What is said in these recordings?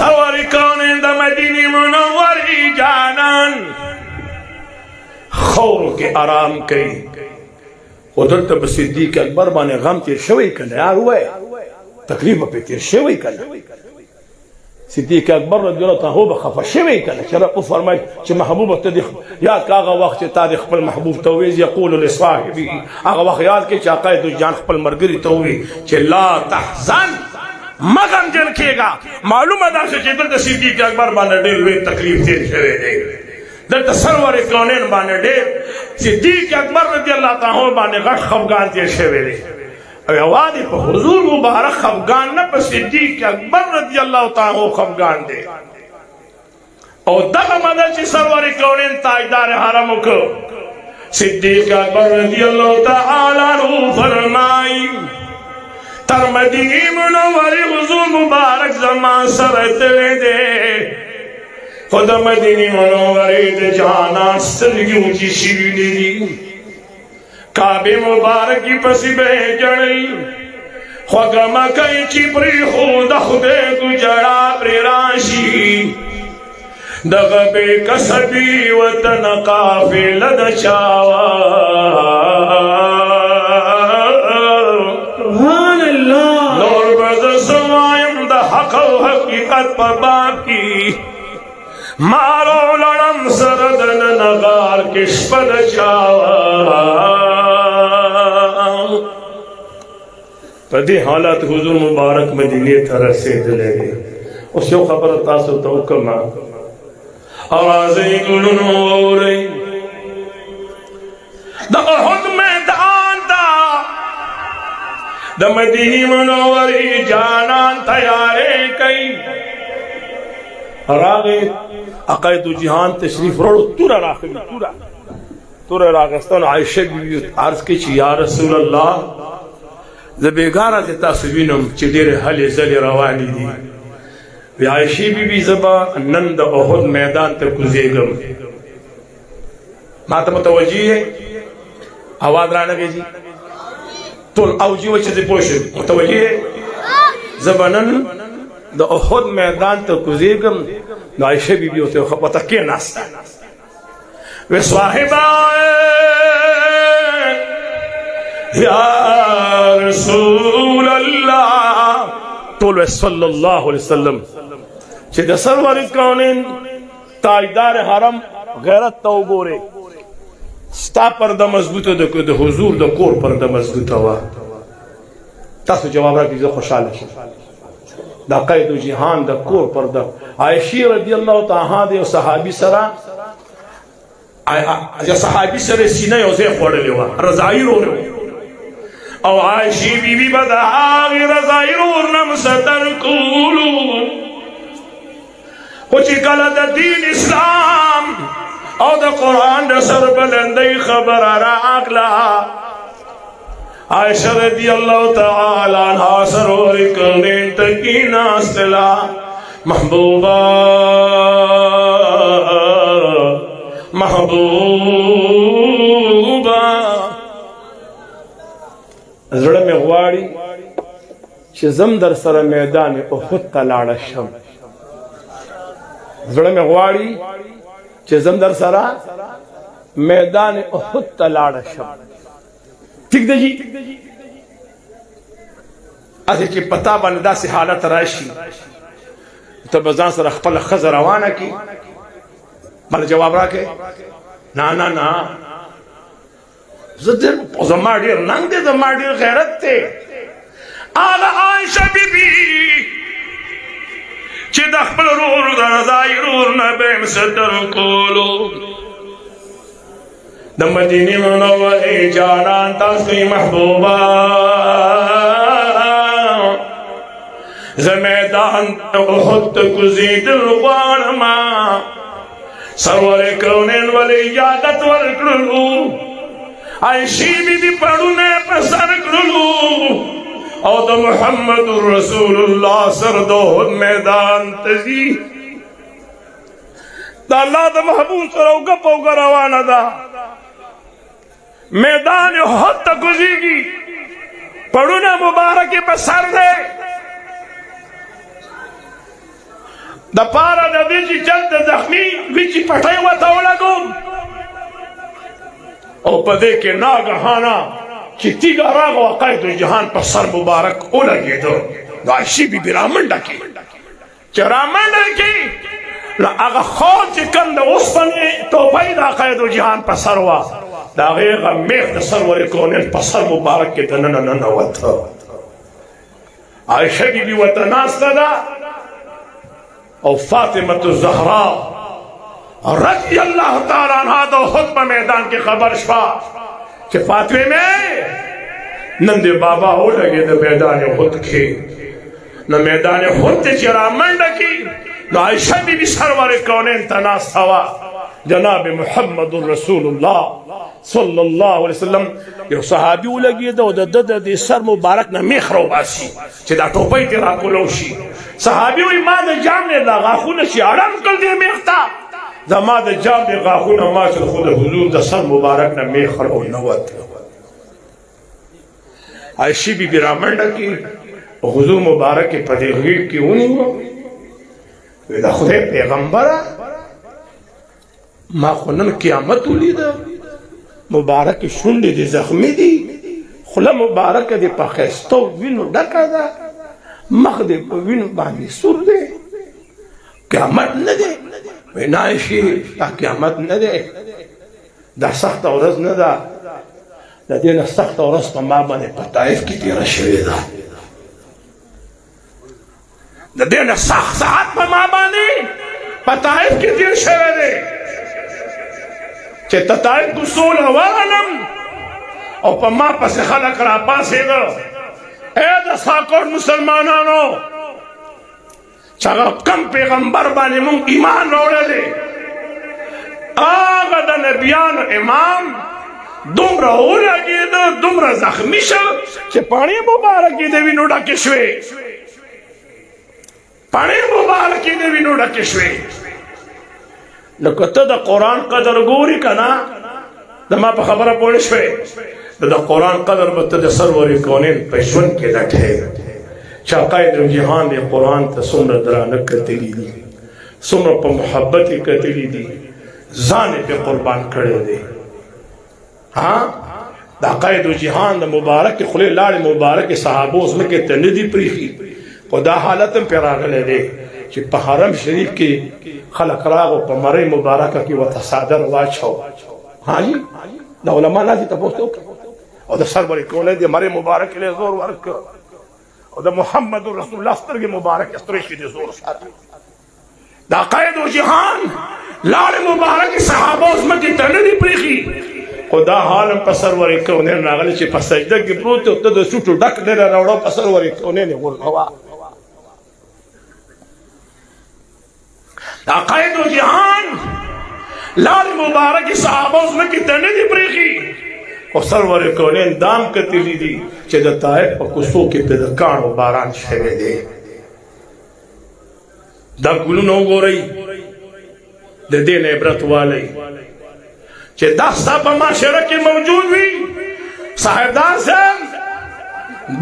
سرور کونین دا مدینی منوری جانان خور کے آرام کئی ادھر تب صدیق اکبر بانے غم تیر شوئی کن یار ہوئے تکلیف پہ تیر شوئی کن صدیق اکبر رضی اللہ تعالیٰ بخفا شوئی کن شرف فرمائی چھ محبوب تدخ یاد کا آغا وقت تاریخ پل محبوب تویز یقول لصاحبی آغا وقت یاد کے چاقائد جان پل مرگری توی چھ لا تحزن مغم جن کھے گا معلوم ادا سے چھ دلتا صدیق اکبر بانے دل ہوئے تکلیف تیر شوئی دے دلتا سرور کونین بانے دل صدیق اکبر رضی اللہ تعالیٰ بانے غٹ خفگان تیر شوئی دے اوادی پہ حضور مبارک خفگان نہ پہ صدیق اکبر رضی اللہ تعالیٰ خفگان دے او دقا مدد چی سرور کونین تاجدار حرم کو صدیق اکبر رضی اللہ تعالیٰ فرمائی تر مدینی منوری حضور مبارک زمان سرطوے دے خود مدینی منوری دے جانا سلگی اونچی شیلی دی کعبے مبارکی پسی بے جڑی خوگا مکئی چی پری خود خودے کو جڑا پری راشی دغبے کسبی وطن قافل دچاوا سبحان اللہ نور برد سوائم دا حق و حقیقت پر باقی مارو لڑم سردن نغار کش پر دچاوا پدی حالات حضور مبارک مدینی تھا رسید لے گئے اس یو خبر تاسو توکمہ آوازیں گلن ہو رہی دا احد میدان دا دا مدینی منوری جانان تیارے کئی راغے عقائد و جہان تشریف روڑو تورا راخبی تورا راغستان عائشہ بھی عرض کی چی یا رسول اللہ زبیگارہ دیتا سبینم چی دیر حل زل روانی دی وی عائشی بی بی زبا نند احد میدان تر کزیگم ماتا متوجی ہے آواز رانا گئی جی تول اوجی وچی زی پوشد متوجی ہے زبا نند احد میدان تر کزیگم نو عائشی بی بی ہوتے ہو خبتا کی ناستا وی صاحبہ یا رسول اللہ تولو صلی اللہ علیہ وسلم چھے دا سرور کونین تاجدار حرم غیرت تو گورے ستا پردہ مضبوط دا حضور دا کور پردہ مضبوط ہوا تاسو جواب را کیزا خوشحال ہے دا قید و جہان دا کور پردہ عائشی رضی اللہ تعالیٰ دے صحابی سرا صحابی سر سینہ یوزے خوڑ لیوا رضائی رو رہے او عائشی بی بی بدا آغی رضائی رو نم ستر کولو کچی کلد دین اسلام او دا قرآن دا سر بلندی خبر را اقلا عائشہ رضی اللہ تعالیٰ عنہ سرور کلین تکین استلا محبوبہ محبوبہ زڑ میں غواڑی چھ زم در سر میدان احد تلاڑ شم زڑ میں غواڑی چھ زم در سر میدان احد تلاڑ شم ٹھیک دے جی اسے چھ پتا بندہ سے حالت رائشی تو بزان سر اخپل خز روانہ کی بل جواب را کے نا زمان دیر ننگ دے زمان دیر غیرت تے آل عائشہ بی بی چی دخبل رور دا رضائی رور نبیم صدر کولو دا مدینی منوری جانان تاسوی محبوبہ زمیدان احد کزید الغانما سرور کونین ولی اجازت ورکلو عائشی بی بی پڑھونے پسر کرلو او دا محمد رسول اللہ سردو میدان تزی دا اللہ دا محبوب سرو گپو گا روانا دا میدان حد تک گزی گی پڑھونے مبارکی پسر دے د پاره د دې چې چلته زخمی وي چې پټۍ ورته ولګوم او په دې کې ناګهانه چې تیږه راغله قید جهان په سر مبارک ولګېدو نو عایشې بیبي رامنډه کړي چې رامنډه کړي نو هغه خور چې کوم د اوسپنې ټوپۍ د قید جهان په سر وه د هغې هغه میخ د سرور کونین په سر مبارک کې دننه ننوته عایشه بیبي ورته ناسته ده او فاطمه الزهرا رضی اللہ تعالی عنہ د احد په میدان کې خبر شوه چې فاطمه نن دې بابا ولګېد میدان احد کې نو میدان احد ته چې رامنډه کړي نو عایشه بیبي سرور کونین ته ناسته وه جناب محمد رسول الله صلی الله علیه وسلم یو صحابي ولګېد او د ده د سر مبارک نه میخ راوباسي چې دا ټوپۍ ترې راکولو شي صحابي وایي ما د جام نه دا غاښونه چې اړم کړل دې میخ ته زما د جام د غاښونه ما چې خو د حضور د سر مبارک نه میخ راونوت عایشې بیبي رامنډه کړي حضور مبارک یې په دې غېږ کې ونیوه وایي د خدای پیغمبره ما خو نن قیامت ولیده مبارک شونډې دې زخمي دي خوله مبارکه دې په ښایستو وینو ډکه ده مخ دې په وینو باندې سور دی قیامت نه دی وایي نه عایشې دا قیامت نه دی دا سخته ورځ نه ده د دې نه سخته ورځ په ما باندې په طایف کې تېره شوې ده د دې نه سخت ساعت په ما باندې په طایف کې تېر شوی دی چې تطایف اصول ورغلم او په ما پسې خلک راپاڅېده ای د ساکور مسلمانانو چې هغه کم پیغمبر باندې مونږ ایمان راوړلی هغه د نبیانو امام دومره ولګېده دومره زخمي شو چې پاڼې مبارکې د وینو ډکې شوې پاڼې مبارکې د وینو ډکې شوې نو که ته د قرآن قدر ګوري که نه د ما په خبره پوه شوې د قرآن قدر به ته د سرور کونین په ژوند کې لټې چې عقاید جهان د قرآن ته څومره درانه کتلي دي څومره په محبت یې کتلي دي ځان یې پې قربان کړی دی د عقاید جهان د مبارک خولې لاړې مبارک صحابو ځمکې ته نه دي پرېښي خو دا حالت هم پې راغلی دی چې په حرم شریف کې خلق راغو په مرۍ مبارکه کې ورته څادر واچو حاجي د علما ناستې تپوس ته وکړه او د سر ورې کونی د مرۍ مبارکې له زور ورکړه او د محمد رسول الله سترګې مبارکې سترې شوې د زور سره د عقاید جهان لاړې مبارکې صحابو ځمکې ته نه دي پرېښي خو دا حال هم په سر ورې کونی راغلی چې په سجده کې پروت او ته د سوټو ډک ډېره راوړه په سر ورې کونی یې غورځوه عقاید و جهان لال مبارک صحابه ځمکې ته نه دي پرېښي خو سرور کونین دام کتلي دي چې د طایف په کوڅو کې پې د کاڼو باران شوی دی دا ګلونه وګورئ د دې نه عبرت والی چې دا ستا په معاشره کې موجود وي صاحبدار صاحب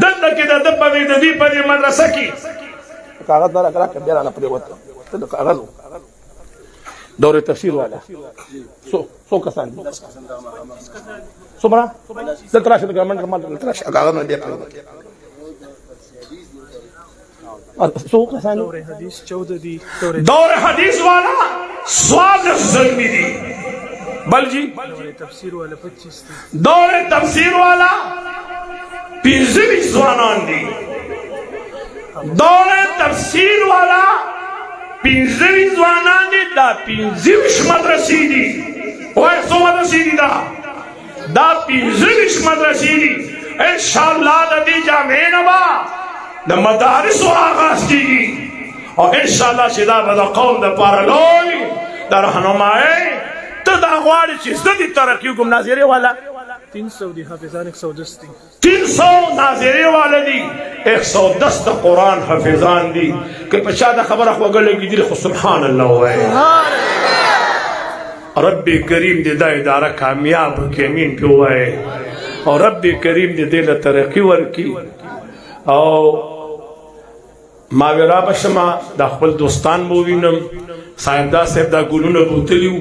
دلته کې د ده په دې مدرسه کې کاغذ نه راکړه بیا رانه پرېوته ته د کاغذ دور تفسیر والا سو کسان دي څومره دلته راشه د ګورنمنټ کمال دلته راشه کاغذ نه بیا پرېوته سو کسان دور حدیث 14 دي دور حدیث والا سوال زلمی دي بل جی تفسیر والا 25 دي دور تفسیر والا 25 ځوانان دي دور تفسیر والا 25 ځوانان دي دا 25 مدرسې دي وای څو مدرسې دي دا 25 مدرسې دي ان شاء الله د دې جامع نه با د مدارس آغاز کیږي او ان شاء الله چې دا به د قوم د پاره لوی د راهنمایي ته دا غواړې چې زه دې ترقي وکړم ناظرې والا 300 دي حافظان 110 دي 300 ناظرې والا دي 110 د قرآن حافظان دي که په چا دا خبره خوږه لګېدلې خو سبحان الله ووایي رب کریم دې دا اداره کامیاب کړي امین پې ووایي او رب کریم دې دې له ترقي ورکړي او ما وی را بشما دا خپل دوستان مو وینم صاحب دا ګلونه بوتلیو